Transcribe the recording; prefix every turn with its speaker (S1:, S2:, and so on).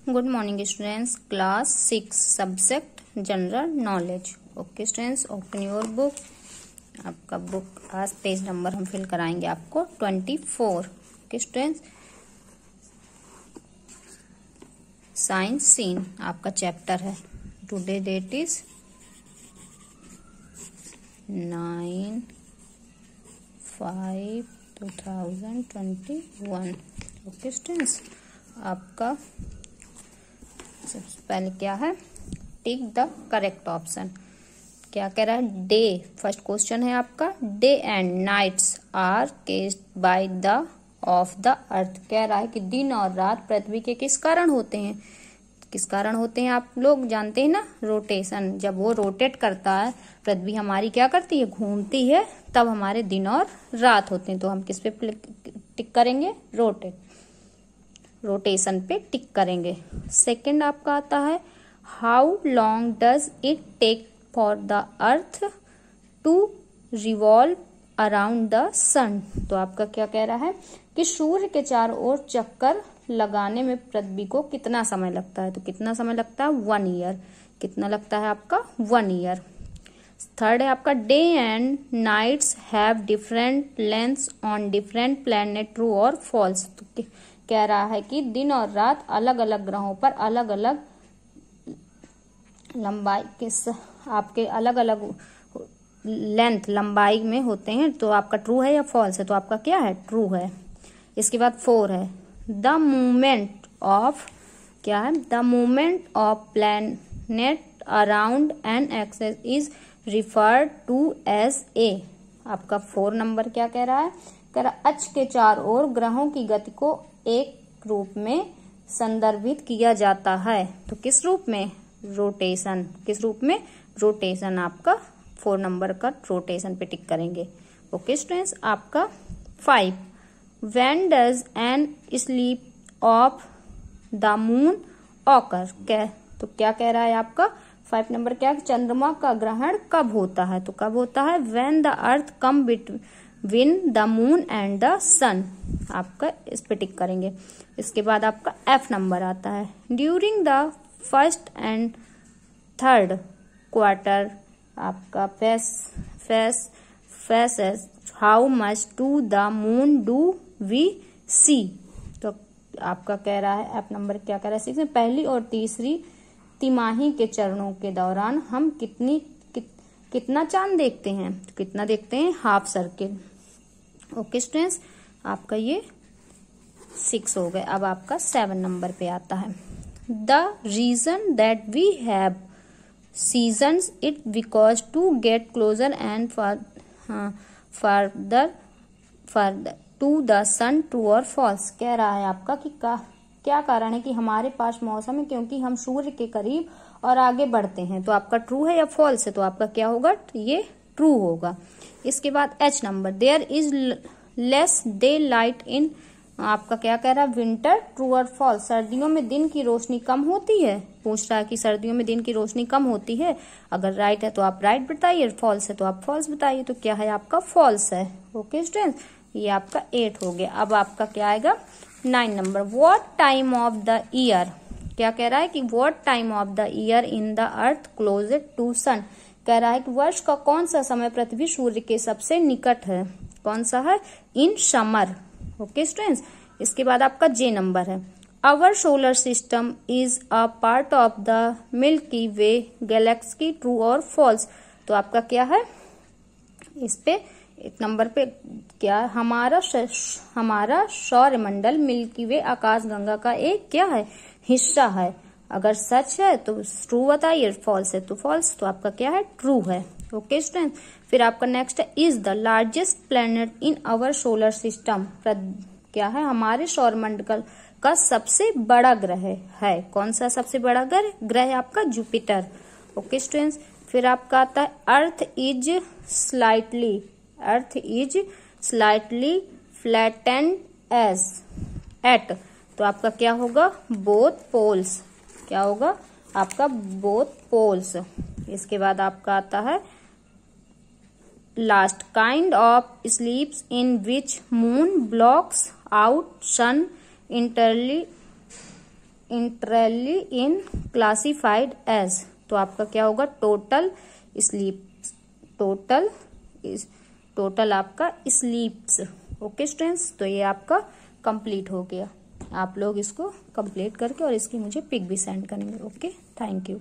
S1: Good morning students, class 6 subject general knowledge. Okay students, open your book. आपका book आज page number हम fill कराएंगे आपको 24। Okay students, science scene आपका chapter है। Today date is 9/5/2021। Okay students, आपका सबसे पहले क्या है, टिक द करेक्ट ऑप्शन। क्या कह रहा है, डे, फर्स्ट क्वेश्चन है आपका, day and nights are caused by the of the earth. कह रहा है कि दिन और रात पृथ्वी के किस कारण होते हैं। किस कारण होते हैं आप लोग जानते हैं ना, रोटेशन। जब वो रोटेट करता है, पृथ्वी हमारी क्या करती है, घूमती है, तब हमारे दिन और रात होते हैं। तो हम किस पे टिक करेंगे, रोटेशन पे टिक करेंगे। सेकंड आपका आता है, how long does it take for the earth to revolve around the sun. तो आपका क्या कह रहा है कि सूर्य के चारों ओर चक्कर लगाने में पृथ्वी को कितना समय लगता है। तो कितना समय लगता है, 1 ईयर। कितना लगता है आपका, 1 ईयर। थर्ड है आपका, day and nights have different lengths on different planet, true और फॉल्स। तो कह रहा है कि दिन और रात अलग अलग ग्रहों पर अलग अलग लंबाई के आपके अलग अलग लेंथ लंबाई में होते हैं। तो आपका ट्रू है या फॉल्स है, तो आपका क्या है, ट्रू है। इसके बाद 4 है, द मूवमेंट ऑफ, क्या है, the movement of planet around an axis is referred to as a. आपका 4 नंबर क्या कह रहा है, कह रहा अक्ष के चारों ओर ग्रहों की गति को एक रूप में संदर्भित किया जाता है। तो किस रूप में, रोटेशन। किस रूप में, रोटेशन। आपका 4 नंबर का रोटेशन पे टिक करेंगे। ओके स्टूडेंट्स, आपका 5, when does N sleep of the moon occur. तो क्या कह रहा है आपका 5 नंबर, क्या, चंद्रमा का ग्रहण कब होता है। तो कब होता है, when the earth come between the moon and the sun. आपका इस पे टिक करेंगे। इसके बाद आपका F नंबर आता है, during the first and third quarter आपका phases how much to the moon do we see. तो आपका कह रहा है F नंबर क्या कह रहा है, 6 में पहली और तीसरी तिमाही के चरणों के दौरान हम कितना चांद देखते हैं। तो कितना देखते हैं, हाफ सर्किल। ओके स्टूडेंट्स, आपका ये 6 हो गए। अब आपका 7 नंबर पे आता है, the reason that we have seasons it because to get closer and further to the sun, true और फॉल्स। कह रहा है आपका कि क्या कारण है कि हमारे पास मौसम है, क्योंकि हम सूर्य के करीब और आगे बढ़ते हैं। तो आपका ट्रू है या फॉल्स है, तो आपका क्या होगा, ये ट्रू होगा। इसके बाद H number, there is less daylight in, आपका क्या कह रहा है, विंटर, ट्रू और फॉल्स। सर्दियों में दिन की रोशनी कम होती है। पूछ रहा है कि सर्दियों में दिन की रोशनी कम होती है। अगर राइट है तो आप राइट बताइए, फॉल्स है तो आप फॉल्स बताइए। तो क्या है आपका, फॉल्स है। ओके स्टूडेंट्स, ये आपका 8 हो गया। अब आपका क्या आएगा, 9 number, what time of the year. क्या कह रहा है कि what time of the year in the earth closest to sun. कह रहा है कि वर्ष का कौन सा समय पृथ्वी सूर्य के सबसे निकट है। कौन सा है, इन समर। ओके स्टूडेंट्स, इसके बाद आपका J नंबर है, our solar system is a part of the Milky Way galaxy, true और फॉल्स। तो आपका क्या है, इस पे 1 नंबर पे क्या, हमारा सौरमंडल मिल्की वे आकाशगंगा का एक क्या है, हिस्सा है। अगर सच है तो ट्रू बताइए, फॉल्स है तो फॉल्स। तो आपका क्या है, ट्रू है। ओके स्टूडेंट, फिर आपका नेक्स्ट है, is the largest planet in our solar system. क्या है, हमारे सौरमंडल का सबसे बड़ा ग्रह है। कौन सा सबसे बड़ा ग्रह है आपका, जुपिटर। ओके स्टूडेंट्स, फिर आपका आता है, earth is slightly flattened at. तो आपका क्या होगा, बोथ पोल्स। क्या होगा आपका, बोथ पोल्स। इसके बाद आपका आता है, last, kind of sleeps in which moon blocks out sun entirely entirely in classified as, तो आपका क्या होगा, टोटल स्लीप, टोटल आपका स्लीप्स। ओके स्टूडेंट्स, तो ये आपका कंप्लीट हो गया। आप लोग इसको कंप्लीट करके और इसकी मुझे पिक भी सेंड करेंगे। Okay, thank you.